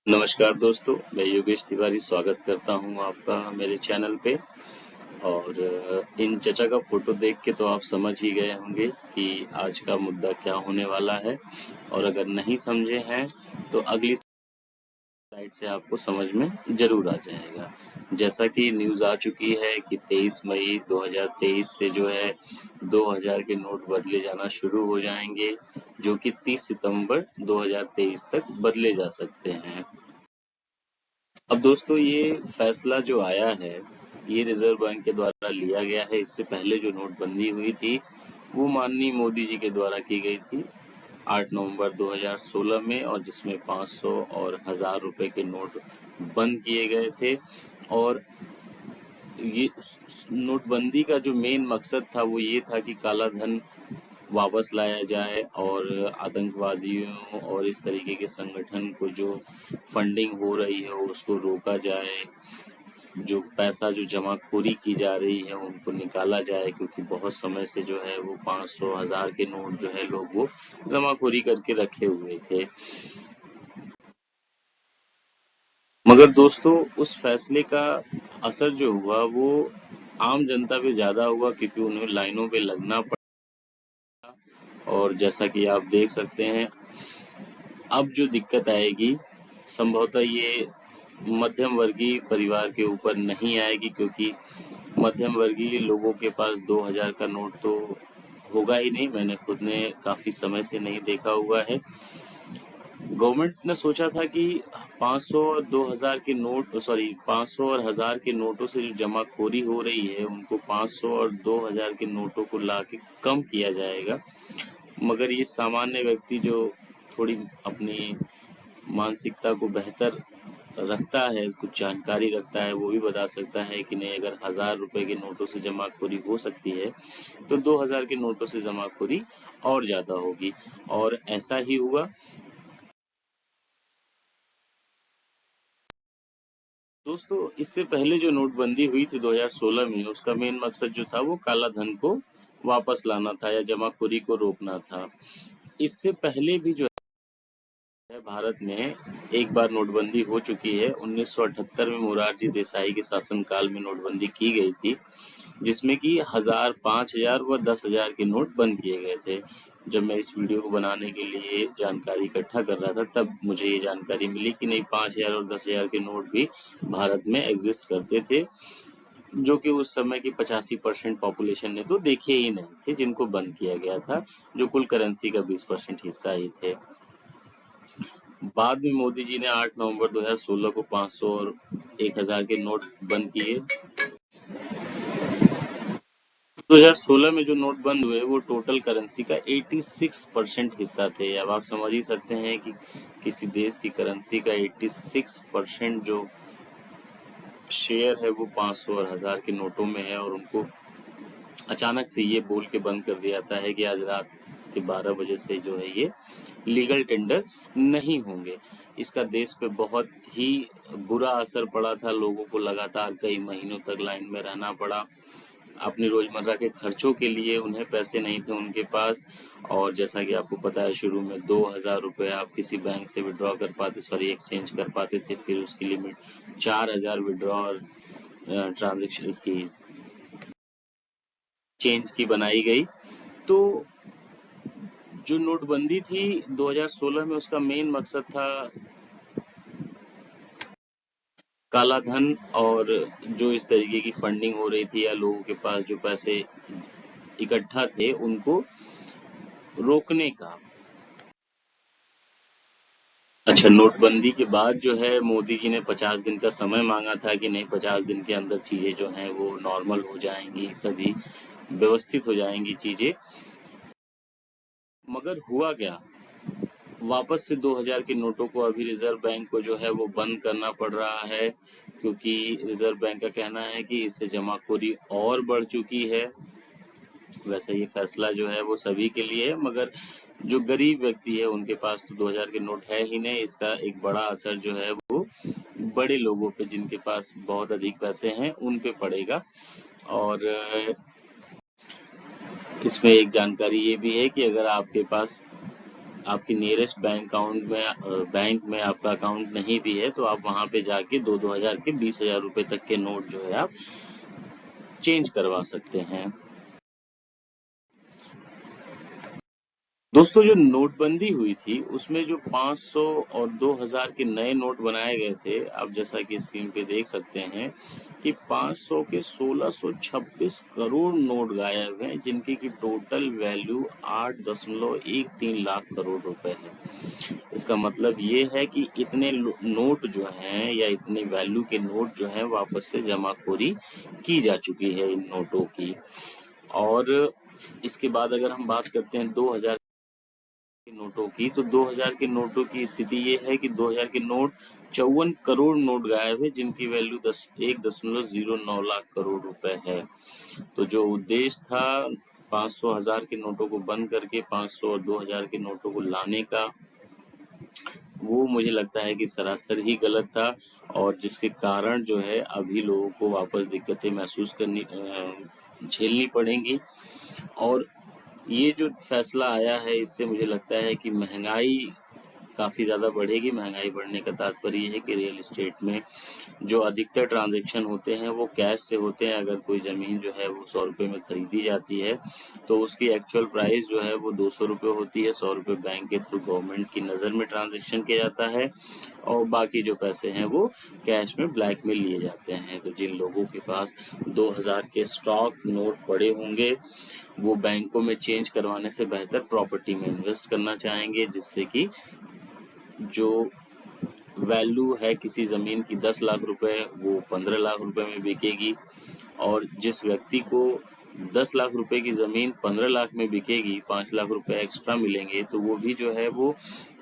नमस्कार दोस्तों, मैं योगेश तिवारी स्वागत करता हूं आपका मेरे चैनल पे। और इन चचा का फोटो देख के तो आप समझ ही गए होंगे कि आज का मुद्दा क्या होने वाला है। और अगर नहीं समझे हैं तो अगली स्लाइड से आपको समझ में जरूर आ जाएगा। जैसा कि न्यूज़ आ चुकी है कि 23 मई 2023 से जो है 2000 के नोट बदले जाना शुरू हो जाएंगे, जो कि 30 सितंबर 2023 तक बदले जा सकते हैं। अब दोस्तों, ये फैसला जो आया है ये रिजर्व बैंक के द्वारा लिया गया है। इससे पहले जो नोटबंदी हुई थी वो माननीय मोदी जी के द्वारा की गई थी 8 नवंबर 2016 में, और जिसमें 500 और 1000 रुपए के नोट बंद किए गए थे। और ये नोटबंदी का जो मेन मकसद था वो ये था कि काला धन वापस लाया जाए और आतंकवादियों और इस तरीके के संगठन को जो फंडिंग हो रही है उसको रोका जाए। जो पैसा जो जमाखोरी की जा रही है उनको निकाला जाए, क्योंकि बहुत समय से जो है वो 500 1000 के नोट जो है लोग वो जमाखोरी करके रखे हुए थे। मगर दोस्तों, उस फैसले का असर जो हुआ वो आम जनता पे ज्यादा हुआ, क्योंकि उन्हें लाइनों पे लगना पड़ा। और जैसा कि आप देख सकते हैं, अब जो दिक्कत आएगी संभवतः ये मध्यम वर्गीय परिवार के ऊपर नहीं आएगी, क्योंकि मध्यम वर्गीय लोगों के पास 2000 का नोट तो होगा ही नहीं। मैंने खुद ने काफी समय से नहीं देखा हुआ है। गवर्नमेंट ने सोचा था कि 500 और 2000 के नोट, सॉरी 500 और 1000 के नोटों से जो जमाखोरी हो रही है उनको 500 और 2000 के नोटों को ला के कम किया जाएगा। मगर ये सामान्य व्यक्ति जो थोड़ी अपनी मानसिकता को बेहतर रखता है, कुछ जानकारी रखता है, वो भी बता सकता है कि नहीं, अगर 1000 रुपए के नोटों से जमाखोरी हो सकती है तो 2000 के नोटों से जमाखोरी और ज्यादा होगी। और ऐसा ही हुआ। दोस्तों, इससे पहले जो नोटबंदी हुई थी 2016 में, उसका मेन मकसद जो था वो काला धन को वापस लाना था या जमाखोरी को रोकना था। इससे पहले भी जो है भारत में एक बार नोटबंदी हो चुकी है। 1978 में मोरारजी देसाई के शासनकाल में नोटबंदी की गई थी, जिसमें कि 1000, 5000 व 10,000 के नोट बंद किए गए थे। जब मैं इस वीडियो को बनाने के लिए जानकारी इकट्ठा कर रहा था तब मुझे ये जानकारी मिली कि नहीं, 5000 और 10,000 के नोट भी भारत में एग्जिस्ट करते थे, जो कि उस समय की 85% पॉपुलेशन ने तो देखे ही नहीं थे, जिनको बंद किया गया था, जो कुल करेंसी का 20% हिस्सा ही थे। बाद में मोदी जी ने 8 नवंबर 2016 को 500 और 1000 के नोट बंद किए। 2016 में जो नोट बंद हुए वो टोटल करेंसी का 86% हिस्सा थे। अब आप समझ ही सकते हैं कि किसी देश की करेंसी का 86% जो शेयर है वो 500 और 1000 के नोटों में है, और उनको अचानक से ये बोल के बंद कर दिया जाता है कि आज रात के 12 बजे से जो है ये लीगल टेंडर नहीं होंगे। इसका देश पे बहुत ही बुरा असर पड़ा था। लोगों को लगातार कई महीनों तक लाइन में रहना पड़ा। अपनी रोजमर्रा के खर्चों के लिए उन्हें पैसे नहीं थे उनके पास। और जैसा कि आपको पता है, शुरू में 2000 रुपए आप किसी बैंक से विड्रॉ कर पाते, सॉरी एक्सचेंज कर पाते थे। फिर उसकी लिमिट 4000 विड्रॉ और ट्रांजेक्शन की चेंज की बनाई गई। तो जो नोटबंदी थी 2016 में, उसका मेन मकसद था काला धन और जो इस तरीके की फंडिंग हो रही थी या लोगों के पास जो पैसे इकट्ठा थे उनको रोकने का। अच्छा, नोटबंदी के बाद जो है मोदी जी ने 50 दिन का समय मांगा था कि नहीं, 50 दिन के अंदर चीजें जो हैं वो नॉर्मल हो जाएंगी, सभी व्यवस्थित हो जाएंगी चीजें। मगर हुआ क्या, वापस से 2000 के नोटों को अभी रिजर्व बैंक को जो है वो बंद करना पड़ रहा है, क्योंकि रिजर्व बैंक का कहना है कि इससे जमाखोरी और बढ़ चुकी है। वैसे ये फैसला जो है वो सभी के लिए है, मगर जो गरीब व्यक्ति है उनके पास तो 2000 के नोट है ही नहीं। इसका एक बड़ा असर जो है वो बड़े लोगों पे, जिनके पास बहुत अधिक पैसे हैं, उन पे पड़ेगा। और इसमें एक जानकारी ये भी है कि अगर आपके पास आपके नियरेस्ट बैंक में आपका अकाउंट नहीं भी है तो आप वहां पे जाके 2-2 हजार के 20,000 रुपए तक के नोट जो है आप चेंज करवा सकते हैं। दोस्तों जो नोटबंदी हुई थी उसमें जो 500 और 2000 के नए नोट बनाए गए थे, आप जैसा कि स्क्रीन पे देख सकते हैं कि 500 के 1626 करोड़ नोट गायब हैं, जिनकी की टोटल वैल्यू 8.13 लाख करोड़ रुपए है। इसका मतलब ये है कि इतने नोट जो हैं या इतने वैल्यू के नोट जो हैं वापस से जमाखोरी की जा चुकी है इन नोटों की। और इसके बाद अगर हम बात करते हैं 2000 के नोटों की, तो 2000 के नोटों की स्थिति ये है कि 2000 के नोट 54 करोड़ नोट गायब है, जिनकी वैल्यू 1.09 लाख करोड़ रुपए है। तो जो उद्देश्य था 500 हजार के नोटों को बंद करके 500 और 2000 के नोटों को लाने का, वो मुझे लगता है कि सरासर ही गलत था, और जिसके कारण जो है अभी लोगों को वापस दिक्कतें महसूस झेलनी पड़ेंगी। और ये जो फैसला आया है इससे मुझे लगता है कि महंगाई काफी ज्यादा बढ़ेगी। महंगाई बढ़ने का तात्पर्य ये है कि रियल एस्टेट में जो अधिकतर ट्रांजैक्शन होते हैं वो कैश से होते हैं। अगर कोई जमीन जो है वो 100 रुपए में खरीदी जाती है तो उसकी एक्चुअल प्राइस जो है वो 200 रुपए होती है। 100 रुपए बैंक के थ्रू गवर्नमेंट की नजर में ट्रांजैक्शन किया जाता है और बाकी जो पैसे हैं वो कैश में ब्लैक में लिए जाते हैं। तो जिन लोगों के पास 2000 के स्टॉक नोट पड़े होंगे वो बैंकों में चेंज करवाने से बेहतर प्रॉपर्टी में इन्वेस्ट करना चाहेंगे, जिससे कि जो वैल्यू है किसी जमीन की 10 लाख रुपए वो 15 लाख रुपए में बिकेगी, और जिस व्यक्ति को 10 लाख रुपए की जमीन 15 लाख में बिकेगी, 5 लाख रुपए एक्स्ट्रा मिलेंगे, तो वो भी जो है वो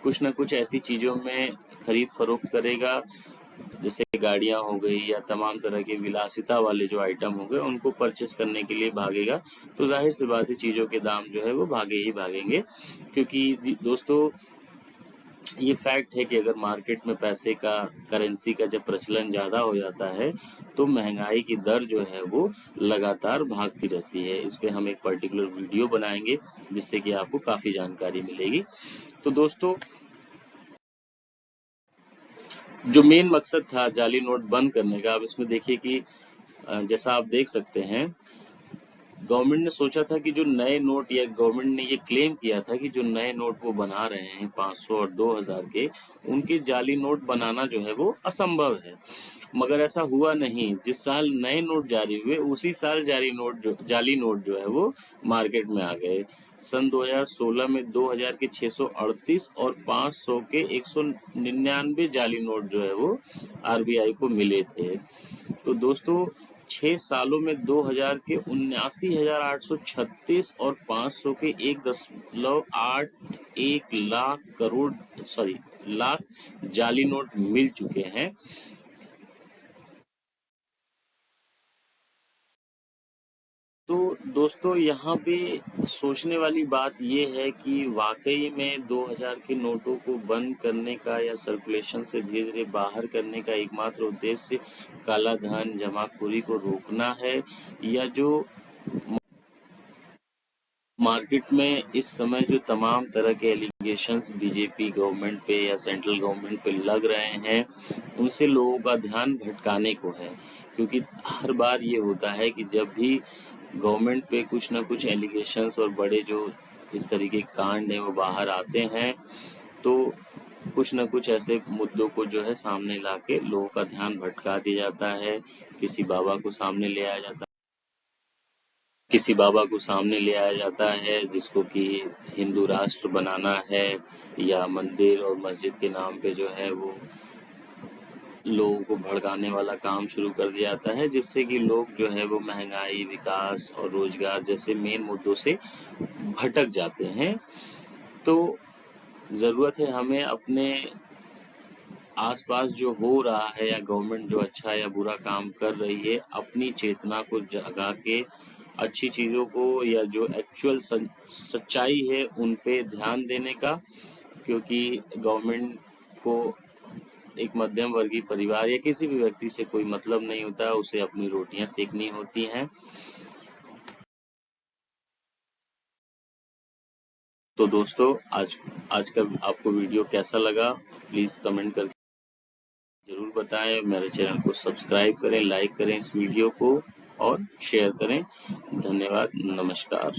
कुछ ना कुछ ऐसी चीजों में खरीद फरोख्त करेगा, जैसे गाड़ियां हो गई या तमाम तरह के विलासिता वाले जो आइटम हो गए उनको परचेस करने के लिए भागेगा। तो जाहिर सी बात है चीजों के दाम जो है वो भागे ही भागेंगे, क्योंकि दोस्तों ये फैक्ट है कि अगर मार्केट में पैसे का, करेंसी का जब प्रचलन ज्यादा हो जाता है तो महंगाई की दर जो है वो लगातार भागती रहती है। इस पे हम एक पर्टिकुलर वीडियो बनाएंगे जिससे कि आपको काफी जानकारी मिलेगी। तो दोस्तों जो मेन मकसद था जाली नोट बंद करने का, अब इसमें देखिए कि जैसा आप देख सकते हैं गवर्नमेंट ने सोचा था कि जो नए नोट, या गवर्नमेंट ने ये क्लेम किया था कि जो नए नोट वो बना रहे हैं 500 और 2000 के, उनके जाली नोट बनाना जो है वो असंभव है। मगर ऐसा हुआ नहीं। जिस साल नए नोट जारी हुए उसी साल जाली नोट जो है वो मार्केट में आ गए। सन 2016 में 2000 के 638 और 500 के 199 जाली नोट जो है वो आरबीआई को मिले थे। तो दोस्तों 6 सालों में 2000 के 79,836 और 500 के 1.81 लाख करोड़ लाख जाली नोट मिल चुके हैं। तो दोस्तों यहाँ पे सोचने वाली बात ये है कि वाकई में 2000 के नोटों को बंद करने का या सर्कुलेशन से धीरे धीरे बाहर करने का एकमात्र उद्देश्य काला धन, जमाखोरी को रोकना है, या जो मार्केट में इस समय जो तमाम तरह के एलिगेशंस बीजेपी गवर्नमेंट पे या सेंट्रल गवर्नमेंट पे लग रहे हैं उनसे लोगों का ध्यान भटकाने को है। क्योंकि हर बार ये होता है कि जब भी गवर्नमेंट पे कुछ ना कुछ एलिगेशंस और बड़े जो इस तरीके के कांड है वो बाहर आते हैं, तो कुछ ना कुछ ऐसे मुद्दों को जो है सामने लाके लोगों का ध्यान भटका दिया जाता है। किसी बाबा को सामने ले आया जाता है, किसी बाबा को सामने ले आया जाता है जिसको कि हिंदू राष्ट्र बनाना है, या मंदिर और मस्जिद के नाम पे जो है वो लोगों को भड़काने वाला काम शुरू कर दिया जाता है, जिससे कि लोग जो है वो महंगाई, विकास और रोजगार जैसे मेन मुद्दों से भटक जाते हैं। तो जरूरत है हमें अपने आसपास जो हो रहा है या गवर्नमेंट जो अच्छा या बुरा काम कर रही है, अपनी चेतना को जगा के अच्छी चीजों को या जो एक्चुअल सच्चाई है उन पे ध्यान देने का। क्योंकि गवर्नमेंट को एक मध्यम वर्गीय परिवार या किसी भी व्यक्ति से कोई मतलब नहीं होता है, उसे अपनी रोटियां सेकनी होती हैं। तो दोस्तों आज का आपको वीडियो कैसा लगा, प्लीज कमेंट करके जरूर बताएं। मेरे चैनल को सब्सक्राइब करें, लाइक करें इस वीडियो को और शेयर करें। धन्यवाद, नमस्कार।